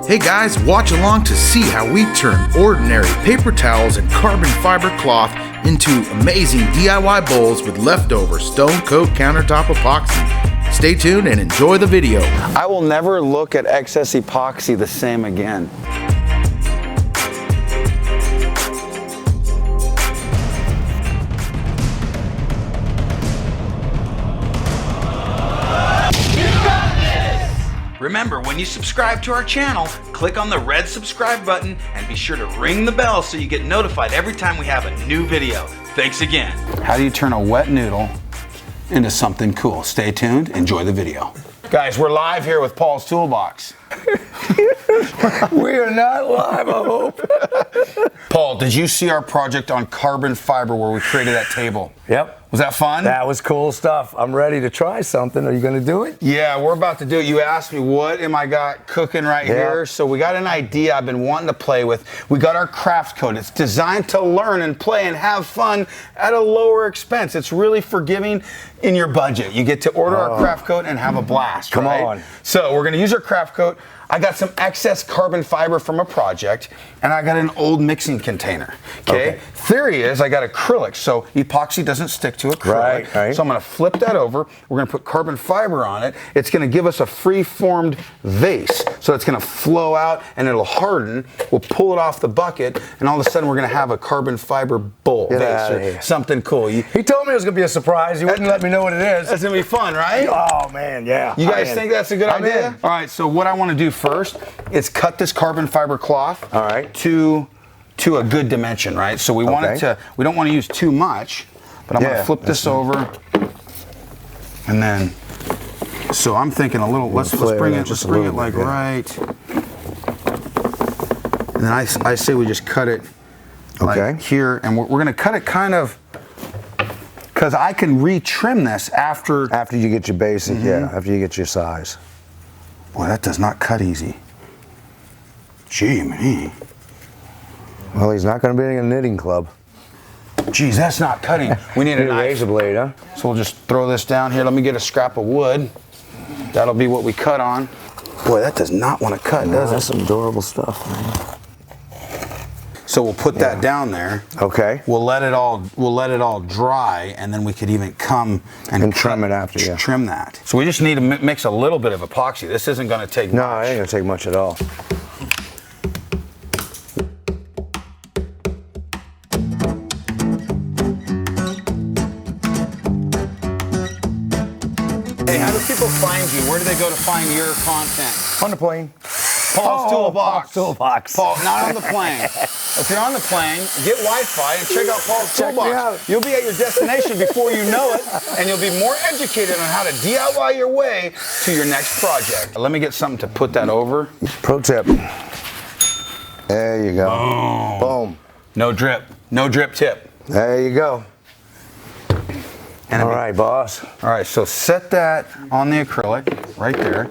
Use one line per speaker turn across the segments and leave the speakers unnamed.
Hey guys, watch along to see how we turn ordinary paper towels and carbon fiber cloth into amazing DIY bowls with leftover Stone Coat Countertop Epoxy. Stay tuned and enjoy the video.
I will never look at excess epoxy the same again.
Remember, when you subscribe to our channel, click on the red subscribe button and be sure to ring the bell so you get notified every time we have a new video. Thanks again.
How do you turn a wet noodle into something cool? Stay tuned, enjoy the video. Guys, we're live here with Paul's Toolbox.
We are not live, I hope.
Paul, did you see our project on carbon fiber where we created that table?
Yep.
Was that fun?
That was cool stuff. I'm ready to try something. Are you going to do it?
Yeah, we're about to do it. You asked me, what am I got cooking right here? So we got an idea I've been wanting to play with. We got our craft code. It's designed to learn and play and have fun at a lower expense. It's really forgiving in your budget. You get to order our craft code and have a blast.
Come
right?
on.
So we're going to use our craft code. I got some excess carbon fiber from a project, and I got an old mixing container. Okay. Theory is I got acrylics, so epoxy doesn't stick to acrylic.
Right.
So I'm going to flip that over. We're going to put carbon fiber on it. It's going to give us a free-formed vase. So it's going to flow out and it'll harden. We'll pull it off the bucket, and all of a sudden we're going to have a carbon fiber bowl vase or something cool.
He told me it was going to be a surprise. He wouldn't let me know what it is.
That's going to be fun, right?
Oh, man, yeah.
You guys think that's a good idea?
in.
All right, so what I want to do first is cut this carbon fiber cloth to a good dimension, right? So we want it to, we don't want to use too much, but I'm going to flip this over, and then, so I'm thinking a little, let's bring it like right, and then I say we just cut it like here, and we're going to cut it kind of, because I can retrim this after
you get your basic, after you get your size.
Boy, that does not cut easy. Gee, man.
Well, he's not going to be in a knitting club.
Geez, that's not cutting. We need a
razor blade, huh?
So we'll just throw this down here. Let me get a scrap of wood. That'll be what we cut on. Boy, that does not want to cut, does it?
That's some adorable stuff, man.
So we'll put that down there.
Okay.
We'll let it all dry, and then we could even come and
trim it after.
Trim that. So we just need to mix a little bit of epoxy. This isn't going to take much.
No, it ain't going to take much at all.
Hey, how do people find you? Where do they go to find your content?
On the plane.
Paul's Toolbox.
Paul's Toolbox.
Paul, not on the plane. If you're on the plane, get Wi-Fi and check out Paul's Toolbox. You'll be at your destination before you know it, and you'll be more educated on how to DIY your way to your next project. Let me get something to put that over.
Pro tip. There you go. Boom.
No drip. No drip tip.
There you go.
And
all right, boss.
All right, so set that on the acrylic right there.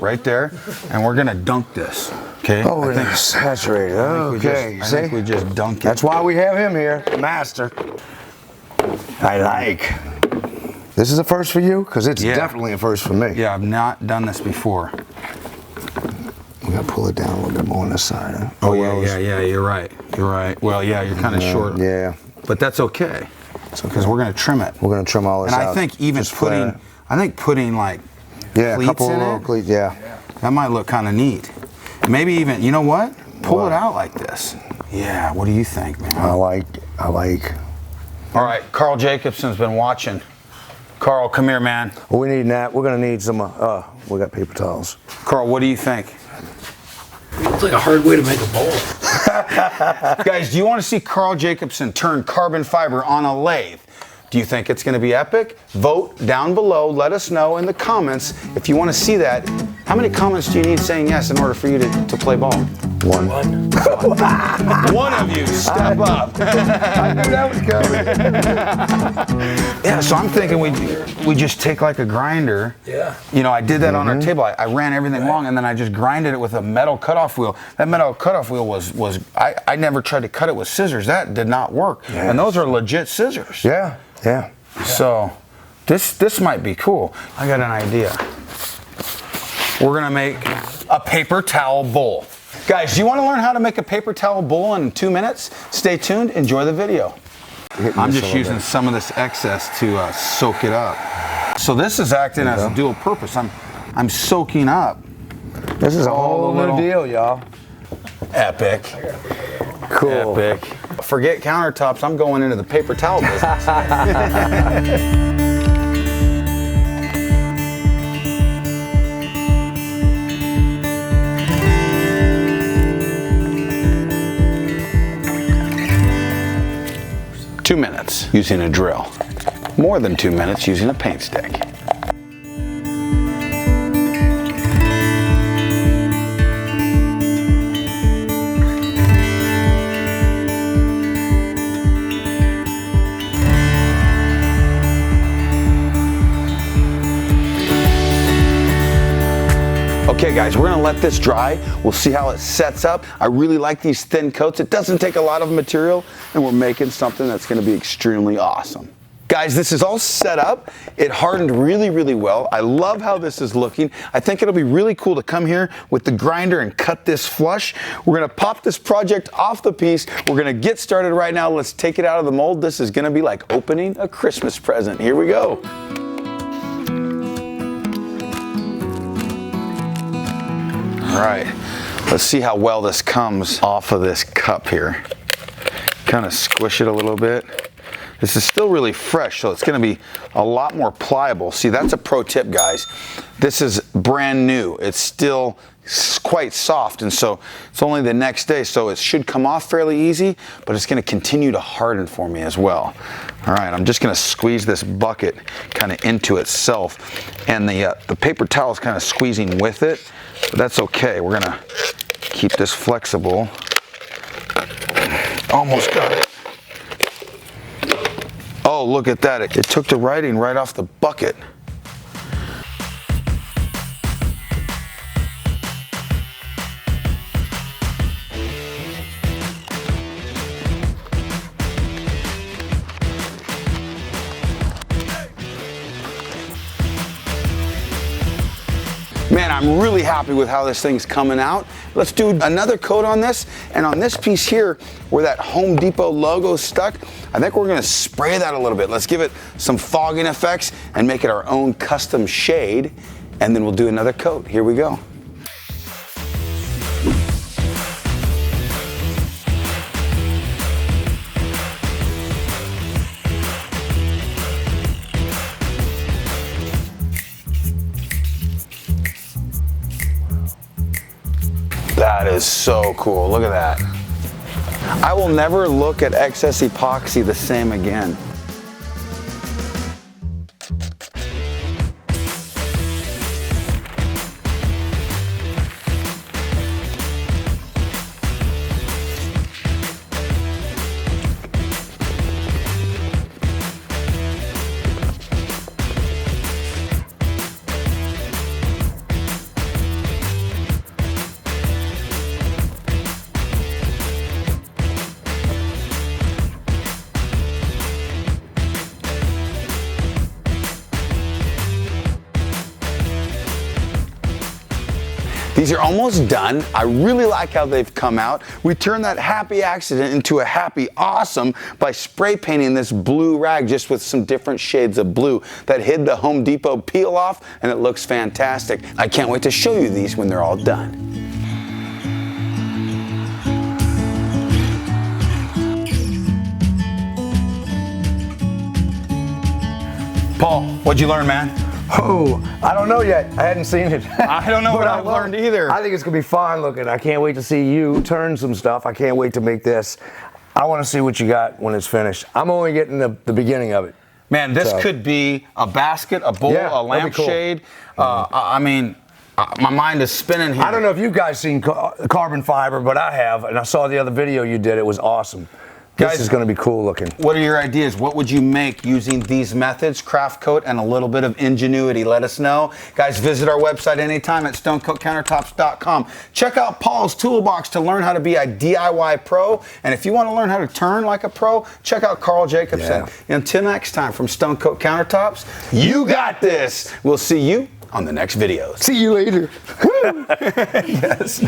Right there. And we're going to dunk this. Okay?
Oh, we're going to saturate it. Okay.
I think we just dunk it.
That's why we have him here, master. I like. This is a first for you? Because it's definitely a first for me.
Yeah, I've not done this before.
We got to pull it down a little bit more on this side. Huh?
Oh, yeah, you're right. You're right. Well, yeah, you're kind of short.
Yeah.
But that's okay. Because we're going to trim it.
We're going to trim all this out.
And I think even putting like cleats in it, that might look kind of neat. Maybe even, you know what? Pull it out like this. Yeah, what do you think, man?
I like.
All right, Carl Jacobson's been watching. Carl, come here, man.
Well, we need that. We're going to need some, we got paper towels.
Carl, what do you think?
It's like a hard way to make a bowl.
Guys, do you want to see Carl Jacobson turn carbon fiber on a lathe? Do you think it's going to be epic? Vote down below. Let us know in the comments if you want to see that. How many comments do you need saying yes in order for you to play ball?
One.
One of you, step up.
I knew that was coming.
Yeah, so I'm thinking we just take like a grinder.
Yeah.
You know, I did that on our table. I ran everything wrong, and then I just grinded it with a metal cutoff wheel. That metal cutoff wheel was I never tried to cut it with scissors. That did not work. Yes. And those are legit scissors.
Yeah.
So this might be cool. I got an idea. We're gonna make a paper towel bowl. Guys, do you want to learn how to make a paper towel bowl in 2 minutes? Stay tuned, enjoy the video. I'm just using some of this excess to soak it up. So this is acting as a dual purpose. I'm soaking up.
This is a whole new deal, y'all.
Epic.
Cool.
Epic. Forget countertops, I'm going into the paper towel business. 2 minutes using a drill. More than 2 minutes using a paint stick. Okay guys, we're gonna let this dry. We'll see how it sets up. I really like these thin coats. It doesn't take a lot of material, and we're making something that's gonna be extremely awesome. Guys, this is all set up. It hardened really, really well. I love how this is looking. I think it'll be really cool to come here with the grinder and cut this flush. We're gonna pop this project off the piece. We're gonna get started right now. Let's take it out of the mold. This is gonna be like opening a Christmas present. Here we go. All right, let's see how well this comes off of this cup here. Kind of squish it a little bit. This is still really fresh, so it's gonna be a lot more pliable. See, that's a pro tip, guys. This is brand new. It's still quite soft, and so it's only the next day, so it should come off fairly easy, but it's gonna continue to harden for me as well. All right, I'm just gonna squeeze this bucket kind of into itself, and the paper towel is kind of squeezing with it. But that's okay. We're gonna keep this flexible. Almost got it. Oh, look at that. It took the writing right off the bucket. Man, I'm really happy with how this thing's coming out. Let's do another coat on this, and on this piece here, where that Home Depot logo stuck, I think we're gonna spray that a little bit. Let's give it some fogging effects and make it our own custom shade, and then we'll do another coat. Here we go. That is so cool. Look at that. I will never look at excess epoxy the same again. These are almost done. I really like how they've come out. We turned that happy accident into a happy awesome by spray painting this blue rag just with some different shades of blue that hid the Home Depot peel off, and it looks fantastic. I can't wait to show you these when they're all done. Paul, what'd you learn, man?
Oh, I don't know yet. I hadn't seen it.
I don't know what I've learned either.
I think it's gonna be fine looking. I can't wait to see you turn some stuff. I can't wait to make this. I want to see what you got when it's finished. I'm only getting the beginning of it.
Man, this could be a basket, a bowl, a lampshade. I mean, my mind is spinning here.
I don't know if you guys seen carbon fiber, but I have, and I saw the other video you did. It was awesome. This is going to be cool looking.
What are your ideas? What would you make using these methods, craft coat, and a little bit of ingenuity? Let us know. Guys, visit our website anytime at stonecoatcountertops.com. Check out Paul's toolbox to learn how to be a DIY pro. And if you want to learn how to turn like a pro, check out Carl Jacobson. Until next time, from Stone Coat Countertops, you got this. We'll see you on the next videos.
See you later.
Yes.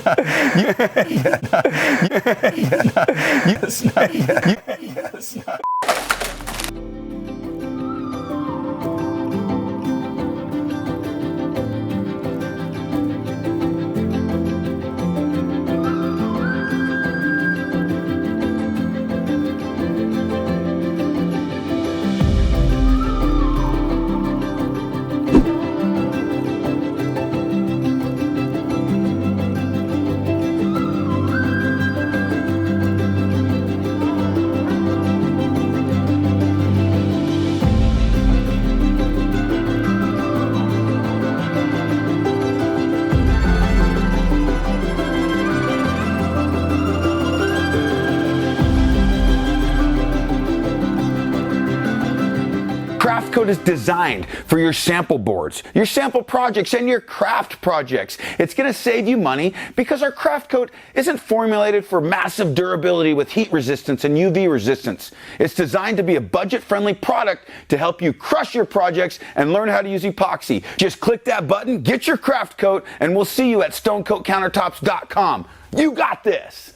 Craft Coat is designed for your sample boards, your sample projects, and your craft projects. It's going to save you money because our Craft Coat isn't formulated for massive durability with heat resistance and UV resistance. It's designed to be a budget-friendly product to help you crush your projects and learn how to use epoxy. Just click that button, get your Craft Coat, and we'll see you at StoneCoatCountertops.com. You got this!